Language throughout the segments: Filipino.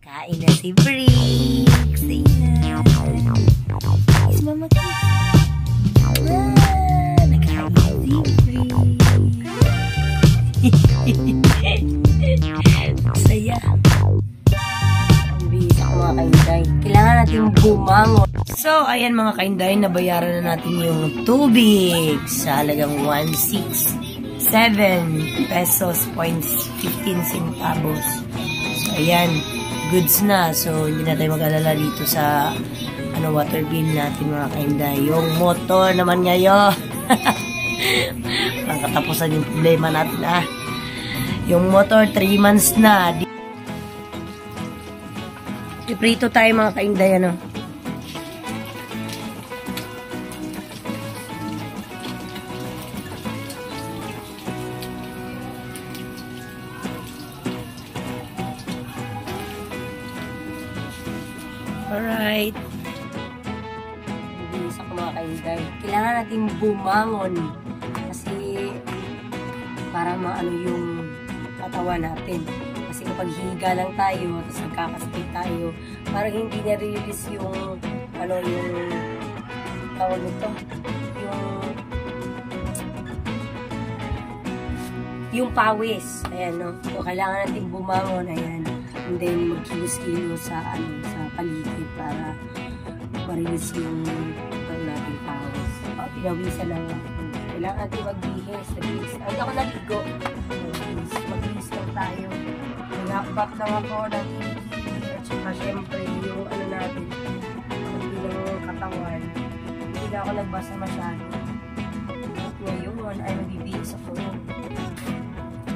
Kain na si Briggs. Ayan. Is mama ka? Nakain na si Briggs. Saya. Ang bisa ko mga kainday. Kailangan natin bumangon. So, ayan mga kainday, nabayaran na natin yung tubig sa halagang 167 pesos, 15 centavos. So, ayan. Goods na. So, hindi na tayo mag-alala dito sa water bill natin mga kainday. Yung motor naman ngayon. Parang katapusan yung problema natin Yung motor 3 months na. Iprito tayo mga kainday Alright. Bilis ako mga kainday. Kailangan natin bumangon. Kasi para maano yung katawan natin. Kasi kapag higa lang tayo, tapos nagkakasakit tayo, parang hindi na-release yung yung tawag nito. Yung pawis. Ayan, no? So, kailangan natin bumangon. Ayan. And then, magkilos-kilos sa paligid para ma-release yung natin pawis. Pinawisan lang natin. Kailangan natin magbihis. Hindi ako naligo. Magbihis lang tayo. Nag-back lang ako ng kilikili. At saka syempre, yung natin, yung katawan. Hindi na ako nagbasa masyado. At ngayon, ay magbibihis ako.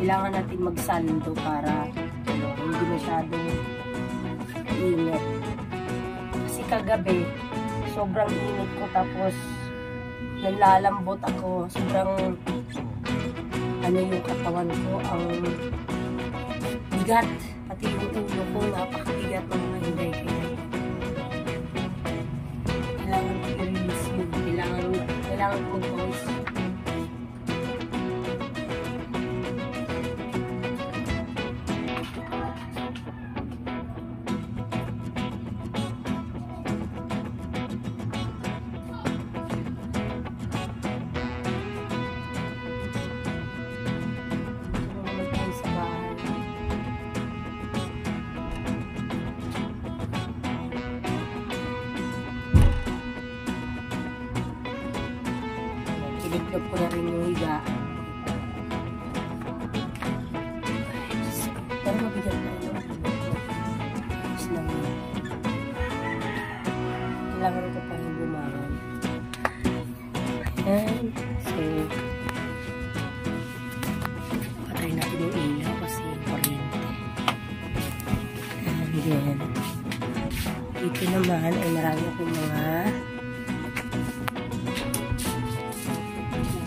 Kailangan natin magsando para hindi masyadong init. Kasi kagabi, sobrang init ko tapos nalalambot ako. Sobrang yung katawan ko, ang bigat. Pati yung ulo ko, napakabigat ng mga hindi. Kailangan ko i-release yun. Kailangan ko mag-pause. Ilip ko na rin yung higa. Pero mabigat na yun. Tapos lang yun. Kailangan ito pa rin bumangon. Ayan. So, patay natin yung ilaw kasi kuryente. And then, dito naman ay marami akong mga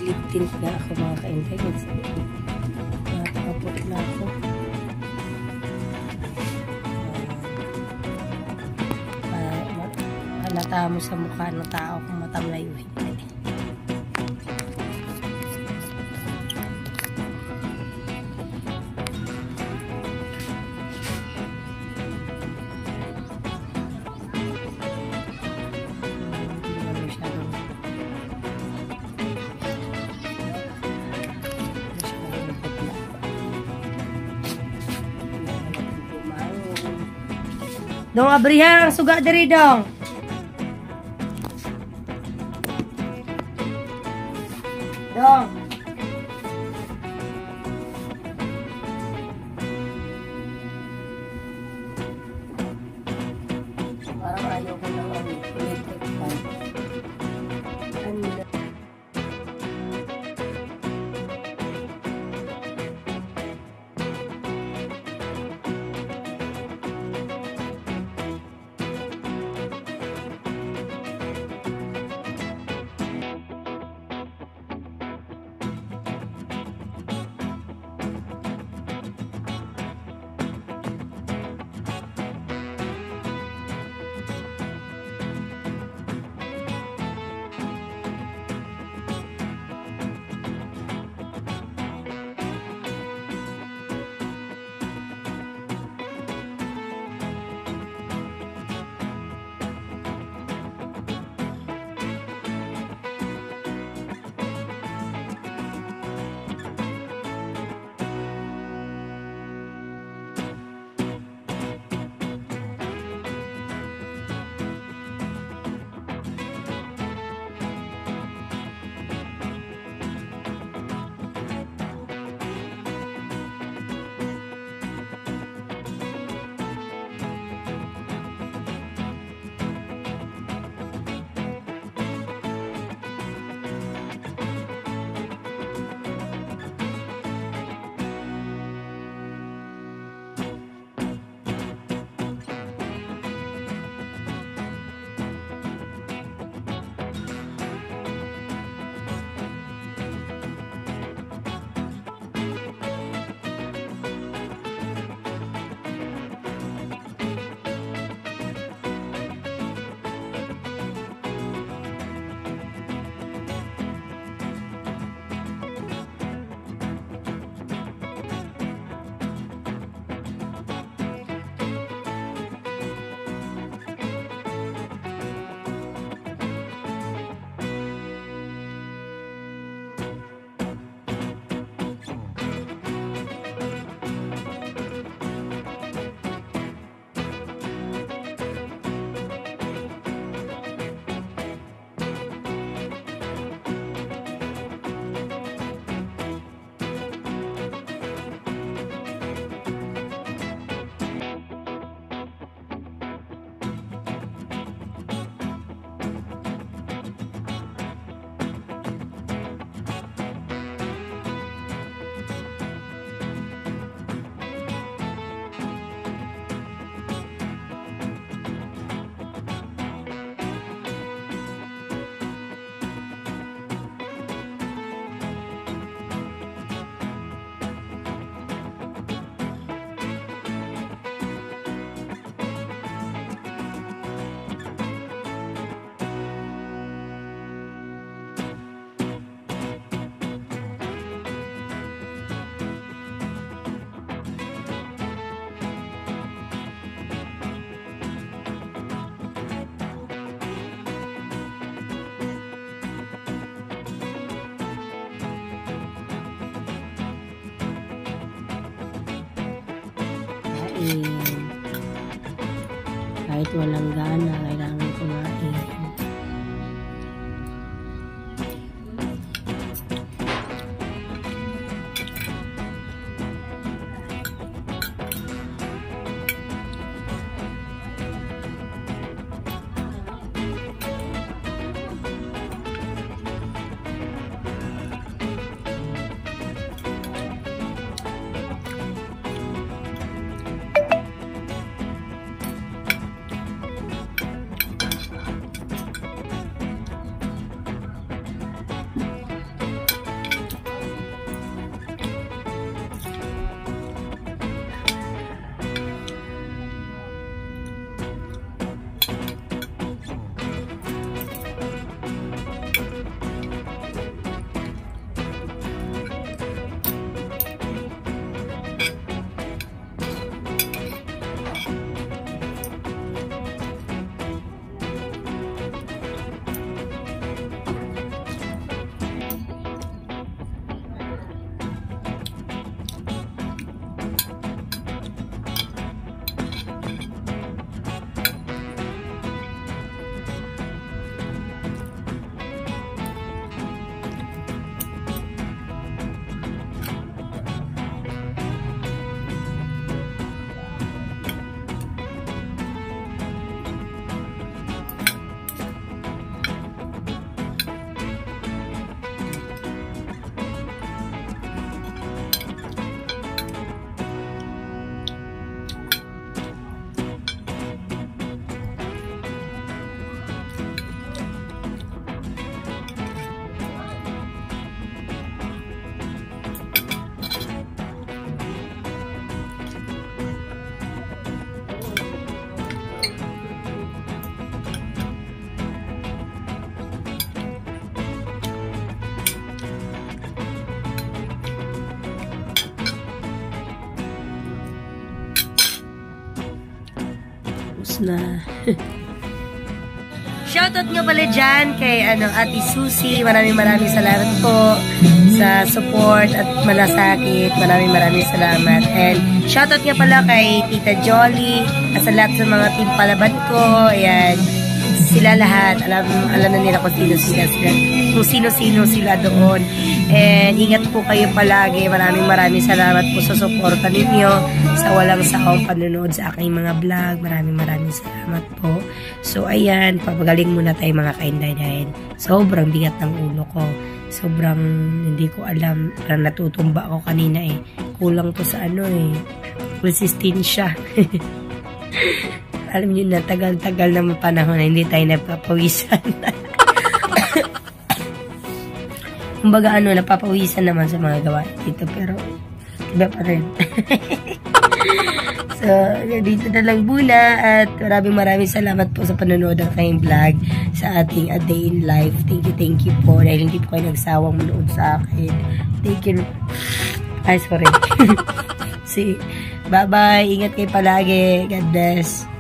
lip tint na ako mga kainday. Nakaputla ako. Halata mo sa mukha ng tao kung matamlay o hindi. Dong abrihang suga diri dong. Dong. Parang ayaw ko lang electric fan. kumain. Kahit walang gana, kailangan kumain. Na. Shoutout nga pala dyan kay Ate Susie. Maraming salamat po sa support at malasakit. Maraming salamat. And shoutout nga pala kay Tita Jolly at sa lahat sa mga team palaban ko. Ayan. Sila lahat. Alam na nila kung sino-sino sila doon. And ingat po kayo palagi. Maraming salamat po sa suporta ninyo, sa walang sawang panunood sa aking mga vlog. Maraming salamat po. So ayan, papagaling muna tayo mga kainday dahil sobrang bigat ng ulo ko. Sobrang hindi ko alam. Parang natutumba ako kanina eh. Kulang to sa resistensya. Alam niyo na, tagal-tagal na panahon na hindi tayo napapawisan. Kumbaga napapawisan naman sa mga gawain dito, pero iba pa rin. So, dito na lang muna at maraming salamat po sa panonood ng kayong vlog sa ating A Day in Life. Thank you po dahil hindi po kayo nagsawang manood sa akin. Thank you. Ay, sorry. See, bye-bye. Ingat kayo palagi. God bless.